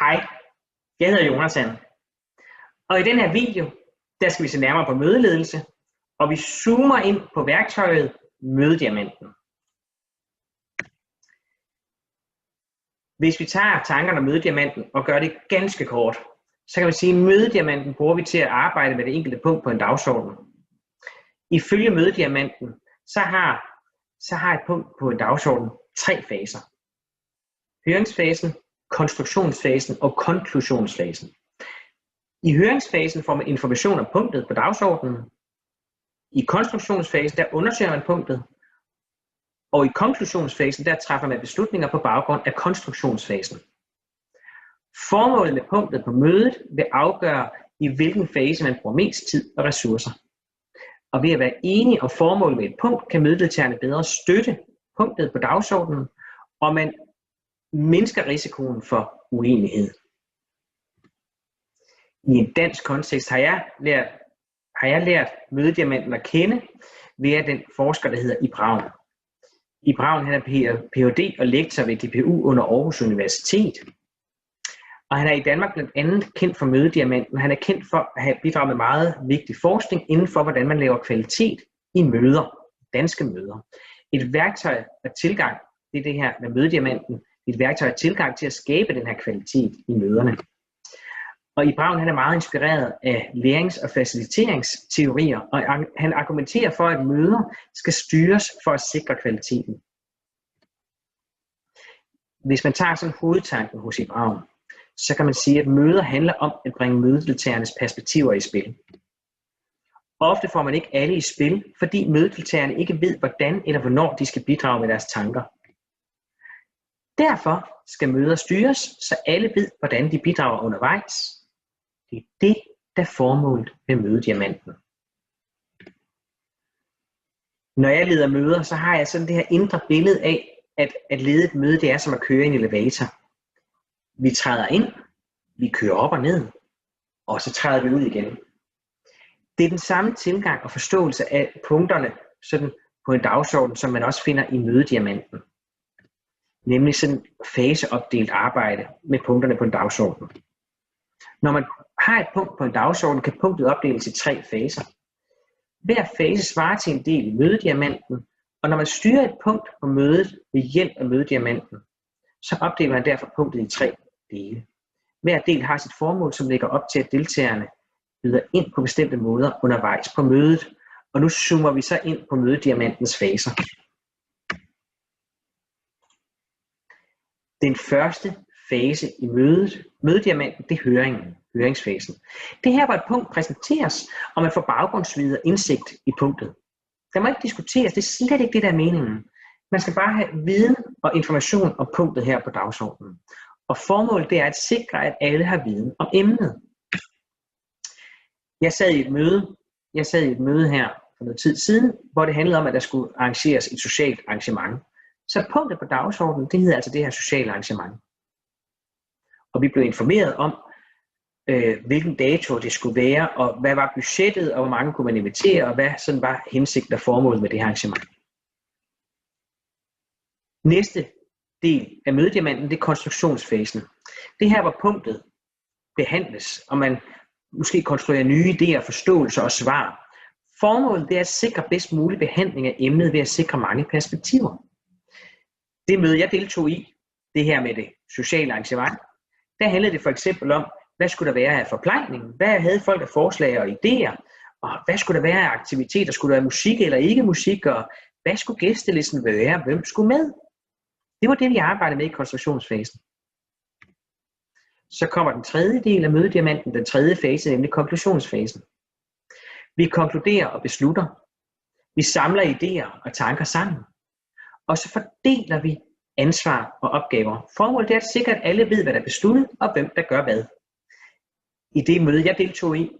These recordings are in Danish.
Hej, jeg hedder Jonathan, og i den her video, der skal vi se nærmere på mødeledelse, og vi zoomer ind på værktøjet Mødediamanten. Hvis vi tager tankerne om Mødediamanten og gør det ganske kort, så kan vi sige, at Mødediamanten bruger vi til at arbejde med det enkelte punkt på en dagsorden. Ifølge Mødediamanten, så har et punkt på en dagsorden 3 faser. Høringsfasen, konstruktionsfasen og konklusionsfasen. I høringsfasen får man information om punktet på dagsordenen. I konstruktionsfasen der undersøger man punktet. Og i konklusionsfasen der træffer man beslutninger på baggrund af konstruktionsfasen. Formålet med punktet på mødet vil afgøre, i hvilken fase man bruger mest tid og ressourcer. Og ved at være enige om formålet med et punkt, kan mødedeltagerne bedre støtte punktet på dagsordenen, og man mindsker risikoen for uenighed. I en dansk kontekst har jeg lært Mødediamanten at kende ved den forsker, der hedder Ib Ravn. Ib Ravn han er Ph.D. og lektor ved DPU under Aarhus Universitet. Og han er i Danmark blandt andet kendt for Mødediamanten. Han er kendt for at have bidraget med meget vigtig forskning inden for, hvordan man laver kvalitet i møder, danske møder. Et værktøj og tilgang, det er det her med Mødediamanten, et værktøj og tilgang til at skabe den her kvalitet i møderne. Og Ib Ravn han er meget inspireret af lærings- og faciliteringsteorier, og han argumenterer for, at møder skal styres for at sikre kvaliteten. Hvis man tager sådan hovedtanken hos Ib Ravn, så kan man sige, at møder handler om at bringe mødedeltagernes perspektiver i spil. Ofte får man ikke alle i spil, fordi mødedeltagerne ikke ved, hvordan eller hvornår de skal bidrage med deres tanker. Derfor skal møder styres, så alle ved, hvordan de bidrager undervejs. Det er det, der er formålet med Mødediamanten. Når jeg leder møder, så har jeg sådan det her indre billede af, at lede et møde, det er som at køre i en elevator. Vi træder ind, vi kører op og ned, og så træder vi ud igen. Det er den samme tilgang og forståelse af punkterne sådan på en dagsorden, som man også finder i Mødediamanten. Nemlig sådan faseopdelt arbejde med punkterne på en dagsorden. Når man har et punkt på en dagsorden, kan punktet opdeles i 3 faser. Hver fase svarer til en del i Mødediamanten, og når man styrer et punkt på mødet ved hjælp af Mødediamanten, så opdeler man derfor punktet i 3 dele. Hver del har sit formål, som lægger op til, at deltagerne byder ind på bestemte måder undervejs på mødet, og nu zoomer vi så ind på Mødediamantens faser. Den første fase i Mødediamanten, det er høringsfasen. Det her, hvor et punkt præsenteres, og man får baggrundsviden og indsigt i punktet. Der må ikke diskuteres, det er slet ikke det, der er meningen. Man skal bare have viden og information om punktet her på dagsordenen. Og formålet det er at sikre, at alle har viden om emnet. Jeg sad i et møde her for noget tid siden, hvor det handlede om, at der skulle arrangeres et socialt arrangement. Så punktet på dagsordenen, det hedder altså det her sociale arrangement. Og vi blev informeret om, hvilken dato det skulle være, og hvad var budgettet, og hvor mange kunne man invitere, og hvad sådan var hensigten og formålet med det her arrangement. Næste del af Mødediamanten, det er konstruktionsfasen. Det her, hvor punktet behandles, og man måske konstruerer nye idéer, forståelser og svar. Formålet det er at sikre bedst mulig behandling af emnet ved at sikre mange perspektiver. Det møde, jeg deltog i, det her med det sociale arrangement, der handlede det for eksempel om, hvad skulle der være af forplejning, hvad havde folk af forslag og idéer, og hvad skulle der være af aktiviteter, skulle der være musik eller ikke musik, og hvad skulle gæstelisten være, hvem skulle med? Det var det, vi arbejdede med i konstruktionsfasen. Så kommer den tredje del af Mødediamanten, den tredje fase, nemlig konklusionsfasen. Vi konkluderer og beslutter. Vi samler idéer og tanker sammen. Og så fordeler vi ansvar og opgaver. Formålet er at sikre, at alle ved, hvad der er besluttet, og hvem der gør hvad. I det møde, jeg deltog i,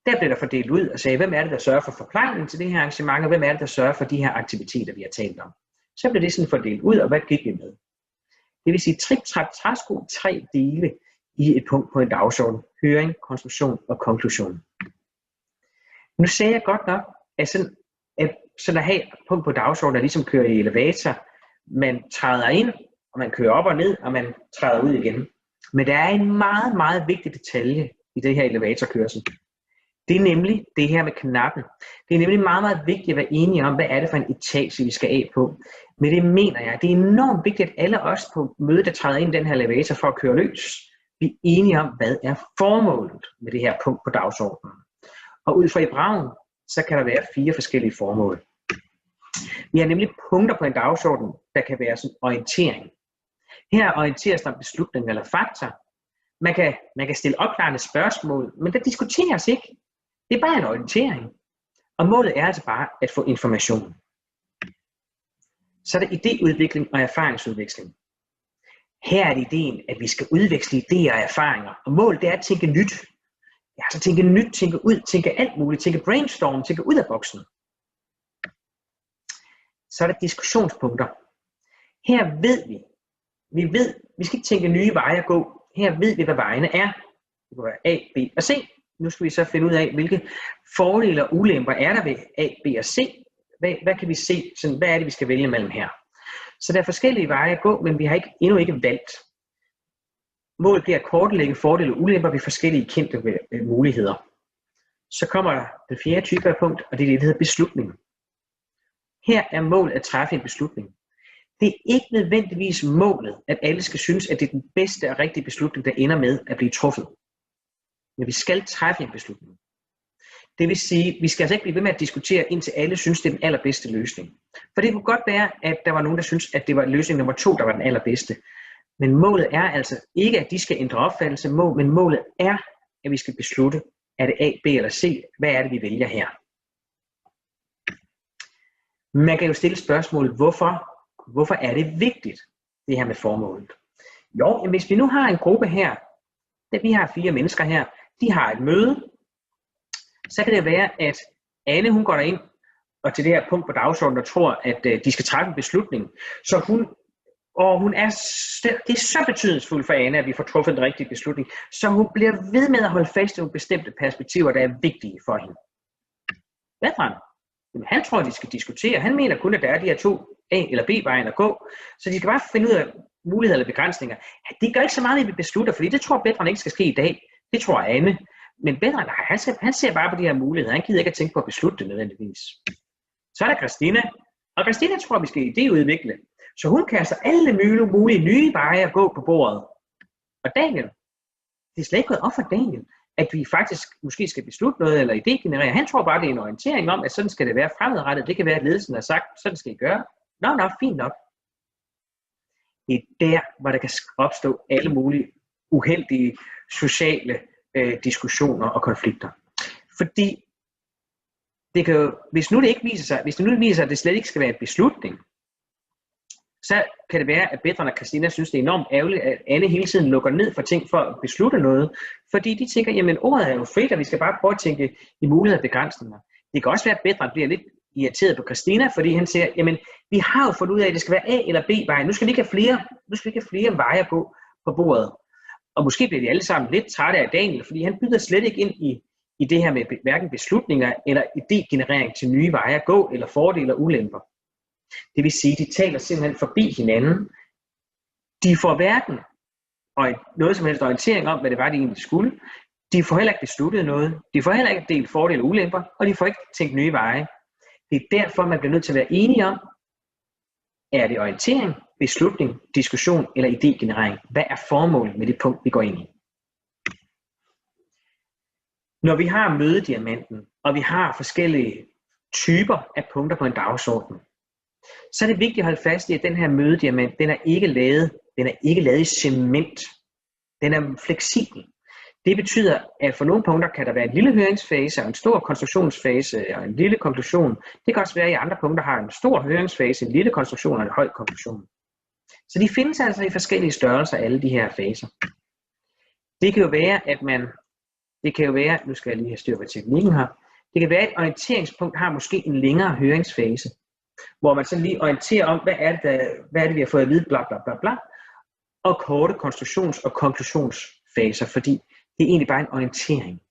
der blev der fordelt ud og sagde, hvem er det, der sørger for forplejning til det her arrangement, og hvem er det, der sørger for de her aktiviteter, vi har talt om. Så blev det sådan fordelt ud, og hvad gik vi med? Det vil sige trip, trap, træsko, 3 dele i et punkt på en dagsorden. Høring, konstruktion og konklusion. Nu sagde jeg godt nok, at sådan at have et punkt på dagsordenen, der ligesom kører i elevator, man træder ind, og man kører op og ned, og man træder ud igen. Men der er en meget, meget vigtig detalje i det her elevatorkørsel. Det er nemlig det her med knappen. Det er nemlig meget, meget vigtigt at være enige om, hvad er det for en etage, vi skal af på. Men det mener jeg, det er enormt vigtigt, at alle os på mødet, der træder ind i den her elevator for at køre løs, vi er enige om, hvad er formålet med det her punkt på dagsordenen. Og ud fra i Braun, så kan der være 4 forskellige formål. Vi har nemlig punkter på en dagsorden, der kan være sådan orientering. Her orienteres der om beslutninger eller fakta. Man kan stille opklarende spørgsmål, men der diskuteres ikke. Det er bare en orientering. Og målet er altså bare at få information. Så er der idéudvikling og erfaringsudveksling. Her er det ideen, at vi skal udveksle idéer og erfaringer. Og målet er at tænke nyt. Ja, så tænke nyt, tænke ud, tænke alt muligt, tænke brainstorm, tænke ud af boksen. Så er der diskussionspunkter. Her ved vi skal ikke tænke nye veje at gå. Her ved vi, hvad vejene er. Det kan være A, B og C. Nu skal vi så finde ud af, hvilke fordele og ulemper er der ved A, B og C. Hvad kan vi se? Sådan, hvad er det, vi skal vælge mellem her? Så der er forskellige veje at gå, men vi har endnu ikke valgt. Målet bliver at kortlægge fordele og ulemper ved forskellige kendte muligheder. Så kommer der den 4. type af punkt, og det er det, der hedder beslutning. Her er målet at træffe en beslutning. Det er ikke nødvendigvis målet, at alle skal synes, at det er den bedste og rigtige beslutning, der ender med at blive truffet. Men vi skal træffe en beslutning. Det vil sige, vi skal altså ikke blive ved med at diskutere, indtil alle synes, det er den allerbedste løsning. For det kunne godt være, at der var nogen, der synes, at det var løsning nummer 2, der var den allerbedste. Men målet er altså ikke, at de skal ændre opfattelse, men målet er, at vi skal beslutte, er det A, B eller C, hvad er det, vi vælger her. Man kan jo stille spørgsmålet, hvorfor er det vigtigt, det her med formålet? Jo, hvis vi nu har en gruppe her, vi har 4 mennesker her, de har et møde, så kan det være, at Anne, hun går derind og til det her punkt på dagsordenen og tror, at de skal træffe en beslutning. Så det er så betydningsfuldt for Anne, at vi får truffet den rigtige beslutning, så hun bliver ved med at holde fast i nogle bestemte perspektiver, der er vigtige for hende. Bertrand, han tror, at de skal diskutere. Han mener kun, at der er de her 2 A- eller B-vejen at gå, så de skal bare finde ud af muligheder eller begrænsninger. Det gør ikke så meget, at vi beslutter, fordi det tror Bertrand ikke skal ske i dag. Det tror Anne. Men Bertrand, han ser bare på de her muligheder. Han gider ikke at tænke på at beslutte det nødvendigvis. Så er der Christina. Og Christina tror, at vi skal idéudvikle. Så hun kaster alle mulige nye veje at gå på bordet. Og Daniel, det er slet ikke gået op for Daniel, at vi faktisk måske skal beslutte noget eller idégenerere. Han tror bare, det er en orientering om, at sådan skal det være fremadrettet. Det kan være, at ledelsen har sagt, sådan skal I gøre. Nå, fint nok. Det er der, hvor der kan opstå alle mulige uheldige sociale diskussioner og konflikter. Fordi det kan jo, hvis det nu viser sig, at det slet ikke skal være en beslutning, så kan det være, at Bertrand og Christina synes, det er enormt ærgerligt, at Anne hele tiden lukker ned for ting for at beslutte noget, fordi de tænker, jamen ordet er jo frit, og vi skal bare prøve at tænke i muligheder og begrænsninger. Det kan også være, at Bertrand bliver lidt irriteret på Christina, fordi han siger, jamen vi har jo fundet ud af, at det skal være A- eller B-vejen. Nu skal vi ikke have flere veje at gå på bordet. Og måske bliver de alle sammen lidt trætte af Daniel, fordi han byder slet ikke ind i det her med hverken beslutninger eller idégenerering til nye veje at gå, eller fordele og ulemper. Det vil sige, at de taler simpelthen forbi hinanden. De får hverken noget som helst orientering om, hvad det var, de egentlig skulle. De får heller ikke besluttet noget. De får heller ikke delt fordele og ulemper, og de får ikke tænkt nye veje. Det er derfor, man bliver nødt til at være enige om, er det orientering, beslutning, diskussion eller idégenerering? Hvad er formålet med det punkt, vi går ind i? Når vi har mødediamanten, og vi har forskellige typer af punkter på en dagsorden, så er det vigtigt at holde fast i, at den her mødediamant, den er ikke lavet i cement. Den er fleksibel. Det betyder, at for nogle punkter kan der være en lille høringsfase og en stor konstruktionsfase og en lille konklusion. Det kan også være, at i andre punkter har en stor høringsfase, en lille konstruktion og en høj konklusion. Så de findes altså i forskellige størrelser, alle de her faser. Det kan jo være, nu skal jeg lige have styr på teknikken her, det kan være, at et orienteringspunkt har måske en længere høringsfase, hvor man så lige orienterer om, hvad er det, vi har fået at vide, bla bla bla bla, og korte konstruktions- og konklusionsfaser, fordi det er egentlig bare en orientering.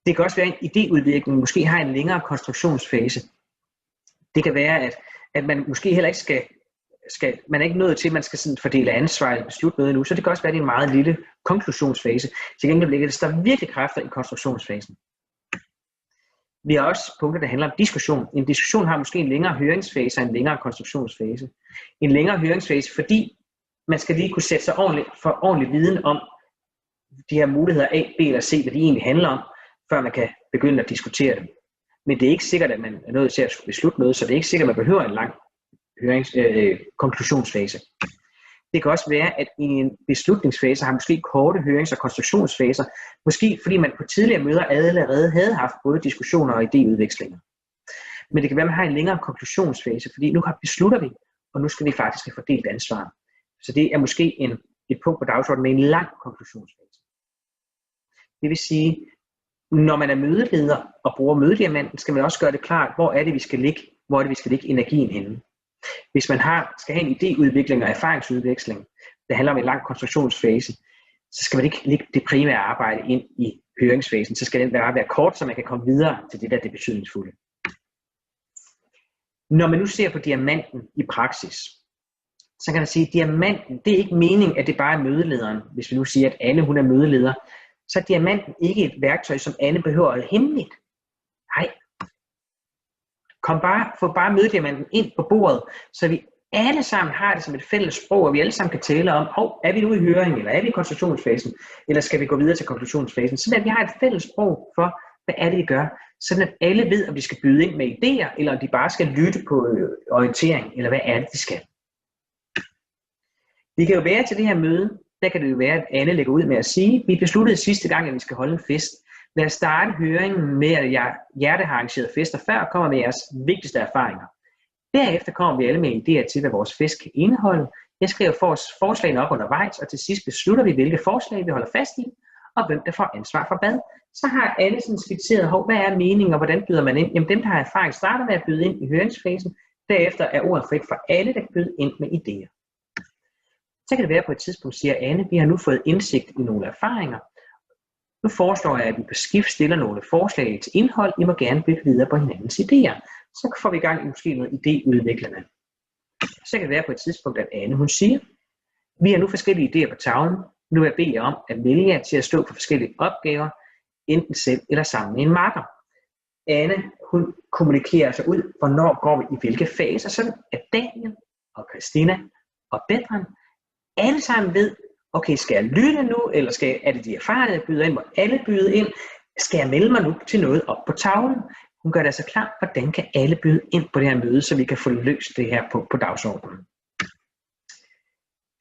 Det kan også være, at en idéudvikling måske har en længere konstruktionsfase. Det kan være, at man måske heller ikke skal man er ikke nået til, at man skal sådan fordele ansvar eller beslutte noget endnu, så det kan også være, at det er en meget lille konklusionsfase. Til gengæld ligger der virkelig kræfter i konstruktionsfasen. Vi har også punkter, der handler om diskussion. En diskussion har måske en længere høringsfase og en længere konstruktionsfase. En længere høringsfase, fordi man skal lige kunne sætte sig ordentlig viden om de her muligheder A, B eller C, hvad de egentlig handler om, før man kan begynde at diskutere dem. Men det er ikke sikkert, at man er nødt til at beslutte noget, så det er ikke sikkert, at man behøver en lang konklusionsfase. Det kan også være, at i en beslutningsfase har måske korte hørings- og konstruktionsfaser, måske fordi man på tidligere møder allerede havde haft både diskussioner og idéudvekslinger. Men det kan være, at man har en længere konklusionsfase, fordi nu beslutter vi, og nu skal vi faktisk have fordelt ansvar. Så det er måske et punkt på dagsordenen med en lang konklusionsfase. Det vil sige, når man er mødeleder og bruger mødediamanten, skal man også gøre det klart, hvor er det, vi skal lægge energien henne. Hvis man skal have en idéudvikling og erfaringsudveksling, der handler om en lang konstruktionsfase, så skal man ikke lægge det primære arbejde ind i høringsfasen. Så skal den bare være kort, så man kan komme videre til det, der er det betydningsfulde. Når man nu ser på diamanten i praksis, så kan man sige, at diamanten, det er ikke meningen, at det bare er mødelederen. Hvis vi nu siger, at Anne hun er mødeleder, så er diamanten ikke et værktøj, som Anne behøver at holde hemmeligt. Nej. Få bare mødediamanten ind på bordet, så vi alle sammen har det som et fælles sprog, og vi alle sammen kan tale om, er vi nu i høring, eller er vi i konstruktionsfasen, eller skal vi gå videre til konklusionsfasen, så at vi har et fælles sprog for, hvad er det, vi gør, sådan at alle ved, om de skal byde ind med idéer, eller om de bare skal lytte på orientering, eller hvad er det, de skal. Vi kan jo være til det her møde, der kan det jo være, at Anne lægger ud med at sige, vi besluttede sidste gang, at vi skal holde en fest. Lad os starte høringen med, at Hjerte har arrangeret fester før, kommer med jeres vigtigste erfaringer. Derefter kommer vi alle med idéer til, hvad vores fest kan indeholde. Jeg skriver forslagene op undervejs, og til sidst beslutter vi, hvilke forslag vi holder fast i, og hvem der får ansvar for hvad. Så har alle sådan skitseret, hvad er meningen, og hvordan byder man ind? Jamen dem, der har erfaring, starter med at byde ind i høringsfasen. Derefter er ordet frit for alle, der kan byde ind med idéer. Så kan det være på et tidspunkt, siger Anne, vi har nu fået indsigt i nogle erfaringer. Nu foreslår jeg, at vi på skift stiller nogle forslag til indhold. I må gerne bygge videre på hinandens idéer. Så får vi i gang i måske noget idéudviklende. Så kan det være på et tidspunkt, at Anne hun siger, vi har nu forskellige idéer på tavlen. Nu vil jeg bede jer om at vælge jer til at stå for forskellige opgaver, enten selv eller sammen med en makker. Anne hun kommunikerer sig ud, hvornår går vi i hvilke faser, sådan at Daniel og Christina og Betran alle sammen ved, okay, skal jeg lytte nu, eller er det de erfarne, der byder ind, hvor alle byder ind? Skal jeg melde mig nu til noget op på tavlen? Hun gør det altså klart, hvordan kan alle byde ind på det her møde, så vi kan få løst det her på dagsordenen.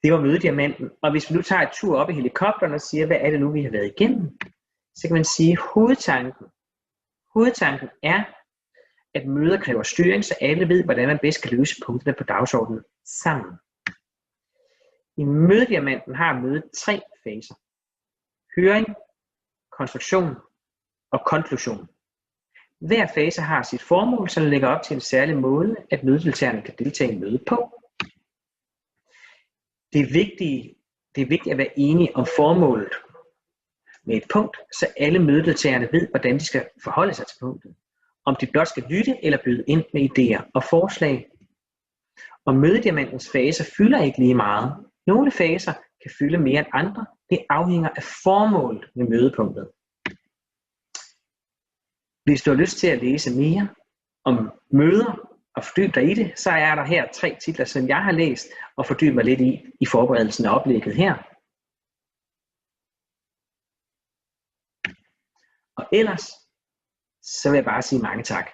Det var mødediamanten, og hvis vi nu tager et tur op i helikopteren og siger, hvad er det nu, vi har været igennem, så kan man sige, at hovedtanken er, at møder kræver styring, så alle ved, hvordan man bedst kan løse punkterne på dagsordenen sammen. I mødediamanten har mødet 3 faser. Høring, konstruktion og konklusion. Hver fase har sit formål, som lægger op til en særlig måde, at mødedeltagerne kan deltage i mødet på. Det er vigtigt at være enige om formålet med et punkt, så alle mødedeltagerne ved, hvordan de skal forholde sig til punktet. Om de blot skal lytte eller byde ind med idéer og forslag. Og mødediamantens faser fylder ikke lige meget. Nogle faser kan fylde mere end andre. Det afhænger af formålet med mødepunktet. Hvis du har lyst til at læse mere om møder og fordybe dig i det, så er der her 3 titler, som jeg har læst og fordybet mig lidt i forberedelsen af oplægget her. Og ellers, så vil jeg bare sige mange tak.